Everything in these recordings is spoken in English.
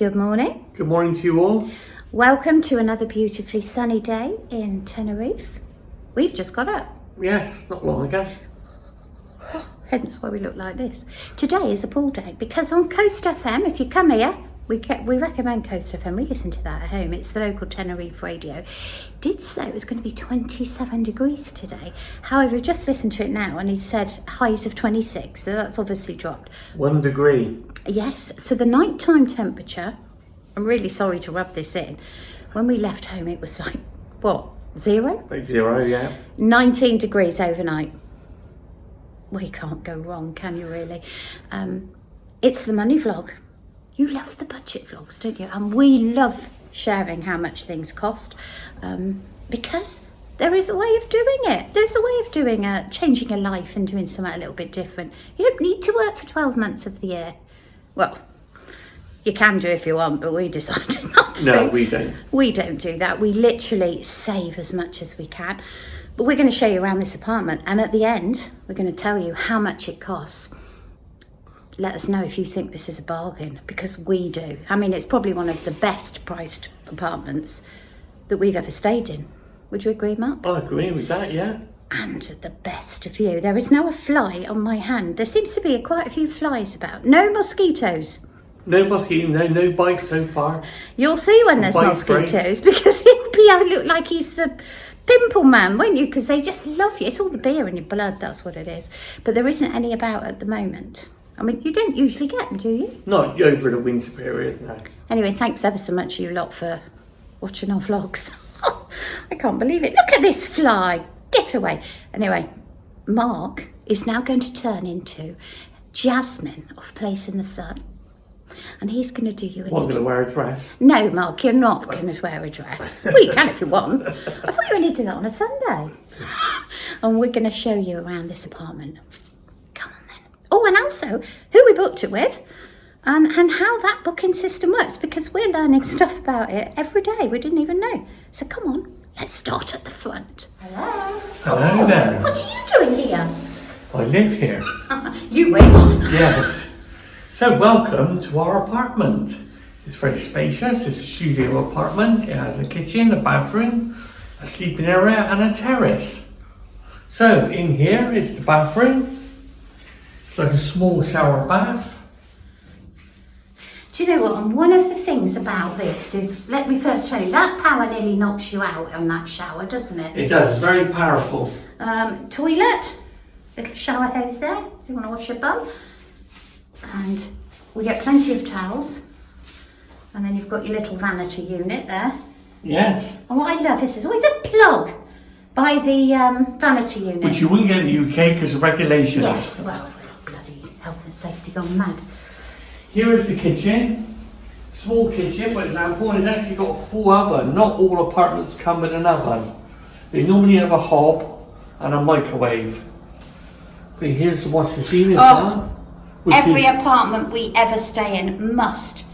Good morning. Good morning to you all. Welcome to another beautifully sunny day in Tenerife. We've just got up. Yes, not long ago. Hence why we look like this. Today is a pool day because on Coast FM, if you come here, we recommend Coast FM. We listen to that at home. It's the local Tenerife radio. Did say it was going to be 27 degrees today. However, we've just listened to it now and he said highs of 26. So that's obviously dropped. 1 degree. Yes. So the nighttime temperature, I'm really sorry to rub this in. When we left home, it was like, what, 0? Like 0, yeah. 19 degrees overnight. Well, you can't go wrong, can you really? It's the money vlog. You love the budget vlogs, don't you? And we love sharing how much things cost because there is a way of doing it. There's a way of doing changing your life and doing something a little bit different. You don't need to work for 12 months of the year. Well, you can do if you want, but we decided not to. No, we don't. We don't do that. We literally save as much as we can. But we're going to show you around this apartment. And at the end, we're going to tell you how much it costs. Let us know if you think this is a bargain, because we do. I mean, it's probably one of the best priced apartments that we've ever stayed in. Would you agree, Mark? I agree with that, yeah. And the best view. There is now a fly on my hand. There seems to be quite a few flies about. No mosquitoes. No mosquito, no bites so far. You'll see when there's mosquitoes because he'll look like he's the pimple man, won't you? Because they just love you. It's all the beer in your blood, that's what it is. But there isn't any about at the moment. I mean, you don't usually get them, do you? Not over the winter period, no. Anyway, thanks ever so much, you lot, for watching our vlogs. I can't believe it. Look at this fly. Get away. Anyway, Mark is now going to turn into Jasmine of Place in the Sun. And he's going to do you a I'm going to wear a dress. No, Mark, you're not going to wear a dress. Well, you can if you want. I thought you only did that on a Sunday. And we're going to show you around this apartment. Come on then. Oh, and also who we booked it with and how that booking system works, because we're learning stuff about it every day. We didn't even know. So come on, let's start at the front. Hello. Hello there. What are you doing here? I live here. You wish. Yes. So welcome to our apartment. It's very spacious. It's a studio apartment. It has a kitchen, a bathroom, a sleeping area and a terrace. So in here is the bathroom. It's like a small shower bath. Do you know what? And one of the things about this is, let me first show you, that power nearly knocks you out on that shower, doesn't it? It does. It's very powerful. Toilet, little shower hose there if you want to wash your bum. And we get plenty of towels. And then you've got your little vanity unit there. Yes. And what I love is there's always a plug by the vanity unit. Which you wouldn't get in the UK because of regulations. Yes, well, bloody health and safety gone mad. Here is the kitchen. Small kitchen, for example, and it's actually got a full oven. Not all apartments come with an oven. They normally have a hob and a microwave. But here's the washing machine as well. Every apartment we ever stay in must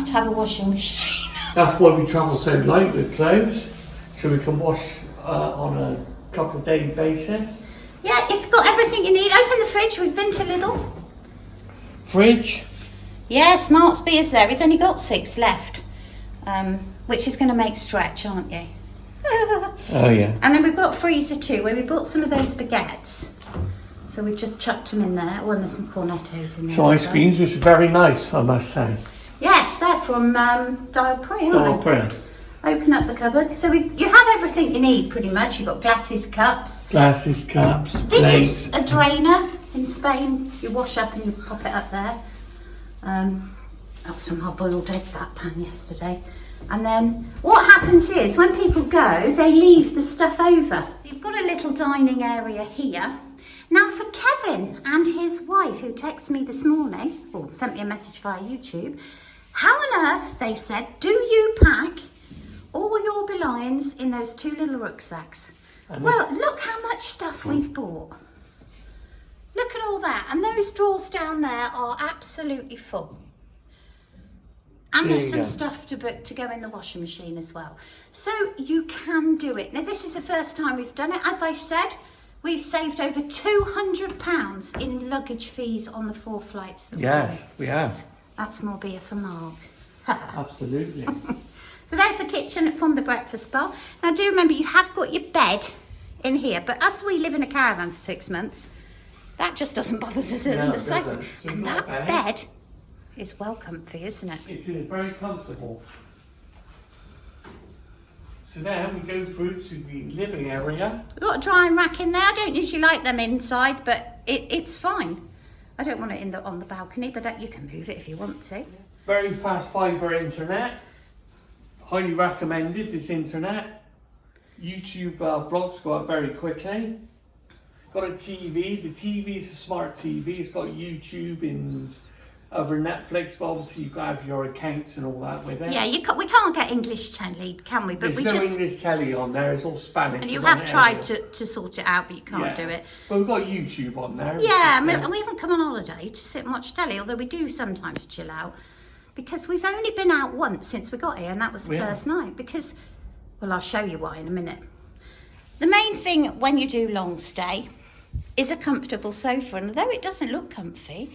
have a washing machine. That's why we travel so light with clothes, so we can wash on a couple of day basis. Yeah, it's got everything you need. Open the fridge, we've been to Lidl. Fridge. Yeah, Smart Spear's there. He's only got 6 left, which is going to make stretch, aren't you? Oh yeah. And then we've got freezer too, where we bought some of those baguettes. So we've just chucked them in there. Oh, and there's some cornettos in there. So ice creams, which are very nice, I must say. Yes, they're from Dial Pre, aren't they? Dial Pre. Open up the cupboard. So you have everything you need, pretty much. You've got glasses, cups. Glasses, cups, This plates. is a drainer. In Spain, you wash up and you pop it up there. That's from our boiled egg, that pan yesterday. And then what happens is when people go, they leave the stuff over. You've got a little dining area here. Now for Kevin and his wife, who texted me this morning, or sent me a message via YouTube, how on earth, they said, do you pack all your belongings in those 2 little rucksacks? Well, look how much stuff we've bought. Look at all that. And those drawers down there are absolutely full. And there's some stuff to go in the washing machine as well. So you can do it. Now, this is the first time we've done it. As I said, we've saved over £200 in luggage fees on the 4 flights that we've done. Yes, we have. That's more beer for Mark. Absolutely. So there's the kitchen from the breakfast bar. Now do remember you have got your bed in here, but as we live in a caravan for 6 months, that just doesn't bother us in the slightest. And that bed is well comfy, isn't it? It is very comfortable. So then we go through to the living area. We've got a drying rack in there. I don't usually like them inside, but it's fine. I don't want it on the balcony, but you can move it if you want to. Very fast fibre internet. Highly recommended, this internet. YouTube vlogs go up very quickly. Got a TV. The TV is a smart TV. It's got YouTube and over Netflix, but obviously you've got to have your accounts and all that with it. Yeah, we can't get English telly, can we? But There's no English telly on there. It's all Spanish. And you have tried to sort it out, but you can't do it. But we've got YouTube on there. Yeah, and we haven't come on holiday to sit and watch telly, although we do sometimes chill out. Because we've only been out once since we got here, and that was the first night. Because, well, I'll show you why in a minute. The main thing when you do long stay is a comfortable sofa, and although it doesn't look comfy,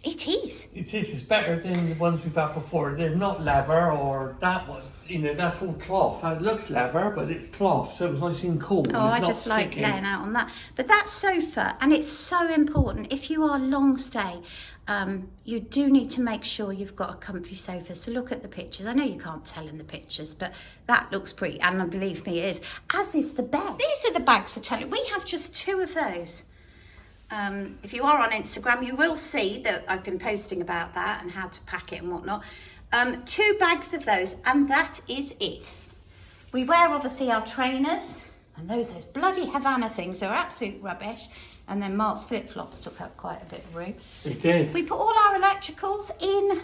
it is. It is. It's better than the ones we've had before. They're not leather or that one. You know, that's all cloth. It looks leather, but it's cloth, so it's nice and cool. Oh, I just like laying out on that. But that sofa, and it's so important, if you are long stay, you do need to make sure you've got a comfy sofa. So look at the pictures. I know you can't tell in the pictures, but that looks pretty, and believe me, it is. As is the bed. These are the bags of telly. We have just 2 of those. If you are on Instagram, you will see that I've been posting about that and how to pack it and whatnot. 2 bags of those, and that is it. We wear obviously our trainers, and those bloody Havana things are absolute rubbish. And then Mark's flip-flops took up quite a bit of room. They did. We put all our electricals in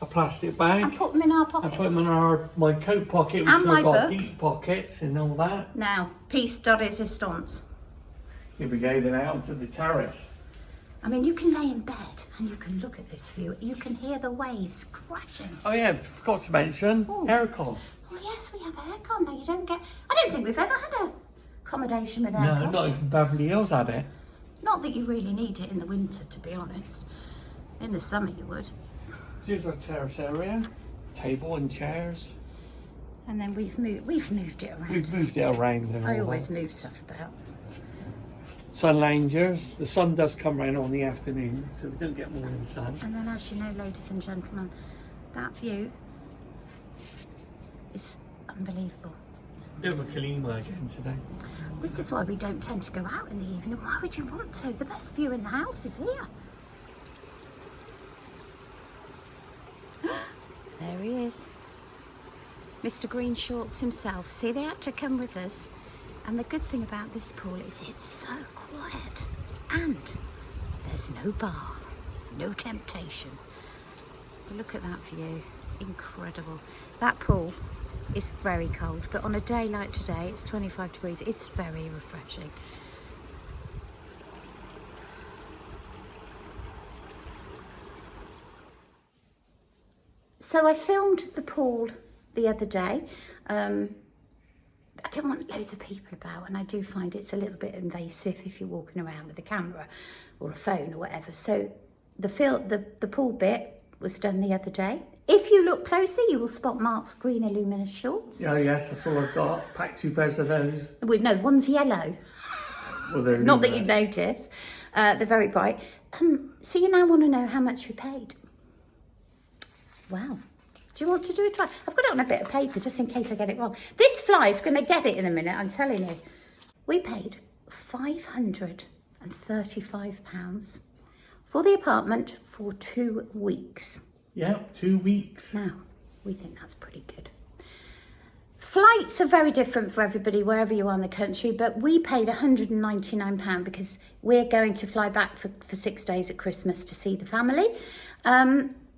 a plastic bag. And put them in our pockets. I put them in my coat pocket, which and my got book. Deep pockets and all that. Now, piece de resistance. Here we go then out to the terrace. I mean, you can lay in bed and you can look at this view. You can hear the waves crashing. Oh yeah, forgot to mention aircon. Oh yes, we have aircon. Now you don't get. I don't think we've ever had a accommodation with aircon. No, not even Beverly Hills had it. Not that you really need it in the winter, to be honest. In the summer, you would. Here's our terrace area, table and chairs. And then we've moved it around. We've moved it around. I always move stuff about. Sun loungers. The sun does come round on the afternoon, so we don't get morning sun. And then, as you know, ladies and gentlemen, that view is unbelievable. Bit of a Kalima again today. This is why we don't tend to go out in the evening. Why would you want to? The best view in the house is here. There he is. Mr. Green Shorts himself. See, they had to come with us. And the good thing about this pool is it's so quiet. And there's no bar, no temptation. But look at that view. Incredible. That pool is very cold, but on a day like today, it's 25 degrees. It's very refreshing. So I filmed the pool the other day. I don't want loads of people about, and I do find it's a little bit invasive if you're walking around with a camera or a phone or whatever. So the pool bit was done the other day. If you look closer, you will spot Mark's green luminous shorts. Oh yes, that's all I've got. Packed 2 pairs of those. Well, no, one's yellow. Well, they're not that you'd notice. They're very bright. So you now want to know how much we paid. Wow. Do you want to do a try? I've got it on a bit of paper just in case I get it wrong. This fly's going to get it in a minute, I'm telling you. We paid £535 for the apartment for 2 weeks. Yeah, 2 weeks. Now, we think that's pretty good. Flights are very different for everybody, wherever you are in the country, but we paid £199 because we're going to fly back for 6 days at Christmas to see the family.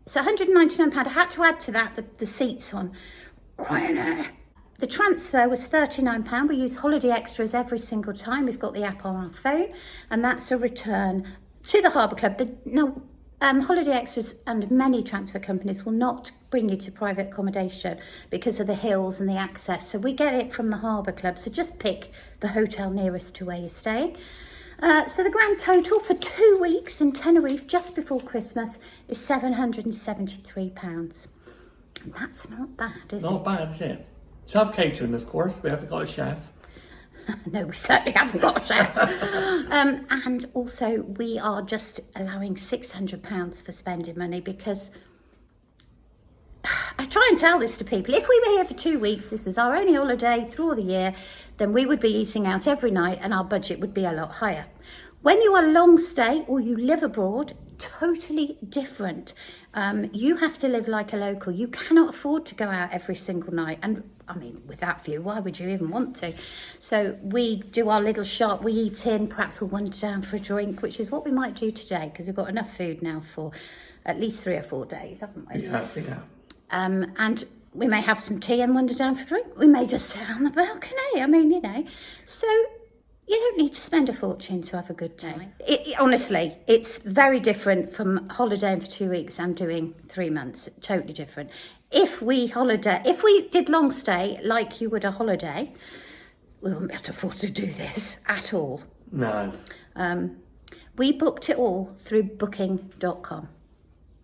So £199, I had to add to that the seats on Ryanair. The transfer was £39. We use Holiday Extras every single time. We've got the app on our phone, and that's a return to the Harbour Club. Holiday Extras and many transfer companies will not bring you to private accommodation because of the hills and the access. So we get it from the Harbour Club. So just pick the hotel nearest to where you're staying. So the grand total for 2 weeks in Tenerife just before Christmas is £773. That's not bad, is it? Not bad, is it? Self-catering, of course. We haven't got a chef. No, we certainly haven't got a chef. And also, we are just allowing £600 for spending money because I try and tell this to people. If we were here for 2 weeks, this was our only holiday through the year, then we would be eating out every night and our budget would be a lot higher. When you are long stay or you live abroad, totally different. You have to live like a local. You cannot afford to go out every single night. And I mean, with that view, why would you even want to? So we do our little shop, we eat in, perhaps we'll wander down for a drink, which is what we might do today because we've got enough food now for at least 3 or 4 days, haven't we? Yeah, I think that. And we may have some tea and wander down for a drink. We may just sit on the balcony. I mean, so you don't need to spend a fortune to have a good time. Honestly, it's very different from holidaying for 2 weeks and doing 3 months. Totally different. If we did long stay like you would a holiday, we wouldn't be able to afford to do this at all. No. We booked it all through booking.com.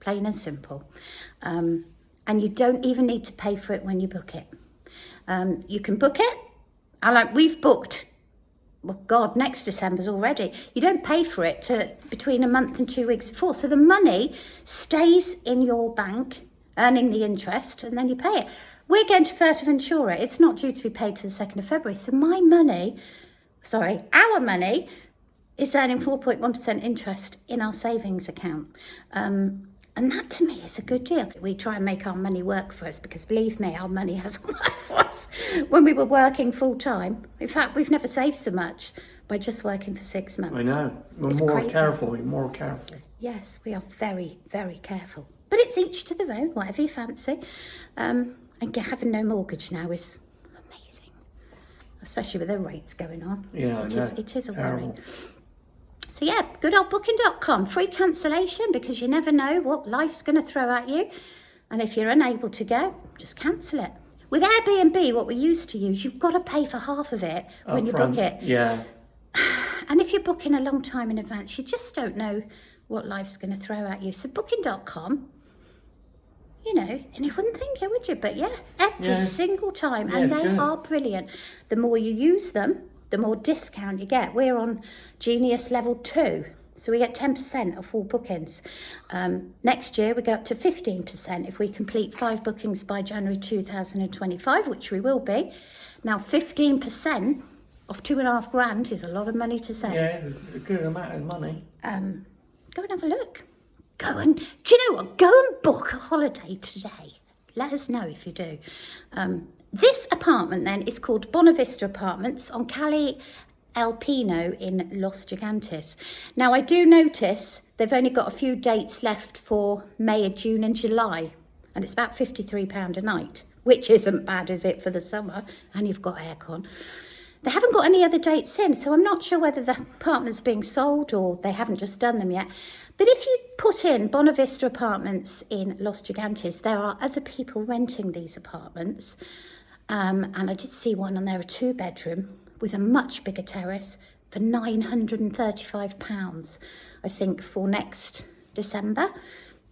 Plain and simple. And you don't even need to pay for it when you book it. You can book it. We've booked, well, God, next December's already. You don't pay for it between a month and 2 weeks before. So the money stays in your bank, earning the interest, and then you pay it. We're going to Fuerteventura. It's not due to be paid till the 2nd of February. So our money is earning 4.1% interest in our savings account. And that to me is a good deal. We try and make our money work for us because believe me, our money hasn't worked for us when we were working full time. In fact, we've never saved so much by just working for 6 months. I know. We're more careful. Yes, we are very, very careful. But it's each to their own, whatever you fancy. And having no mortgage now is amazing, especially with the rates going on. Yeah, it is a worry. So yeah, good old booking.com, free cancellation because you never know what life's going to throw at you. And if you're unable to go, just cancel it. With Airbnb, what we used to use, you've got to pay for half of it when you book it. Yeah. And if you're booking a long time in advance, you just don't know what life's going to throw at you. So booking.com, and you wouldn't think it, would you? But yeah, every single time. Yeah, and they good. are brilliant. The more you use them, the more discount you get. We're on Genius level 2, so we get 10% off all bookings. Next year, we go up to 15% if we complete 5 bookings by January 2025, which we will be. Now, 15% of $2,500 is a lot of money to save. Yeah, it's a good amount of money. Go and have a look. Do you know what? Go and book a holiday today. Let us know if you do. This apartment then is called Bonavista Apartments on Calle El Pino in Los Gigantes. Now I do notice they've only got a few dates left for May, June and July, and it's about £53 a night, which isn't bad, is it, for the summer, and you've got aircon. They haven't got any other dates in, so I'm not sure whether the apartment's being sold or they haven't just done them yet. But if you put in Bonavista Apartments in Los Gigantes, there are other people renting these apartments. And I did see one on there, a 2-bedroom with a much bigger terrace for £935, I think, for next December.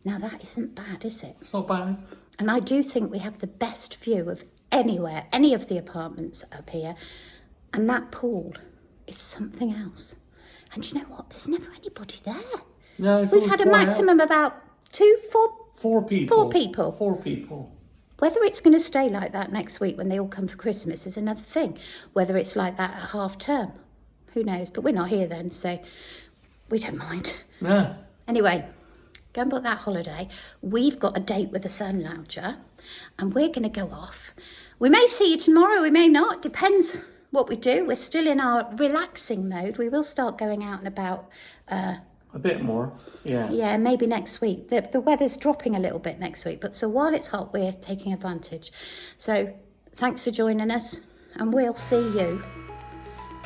Now that isn't bad, is it? It's not bad. And I do think we have the best view of anywhere, any of the apartments up here. And that pool is something else. And you know what? There's never anybody there. No, it's We've had a maximum about 4 people. 4 people. 4 people. Whether it's going to stay like that next week when they all come for Christmas is another thing. Whether it's like that at half term, who knows? But we're not here then, so we don't mind. No. Anyway, go and book that holiday. We've got a date with the Sun Lounger, and we're going to go off. We may see you tomorrow, we may not. Depends what we do. We're still in our relaxing mode. We will start going out and about. A bit more, yeah. Yeah, maybe next week. The weather's dropping a little bit next week, but so while it's hot, we're taking advantage. So thanks for joining us, and we'll see you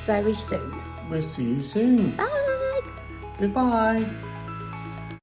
very soon. We'll see you soon. Bye. Goodbye.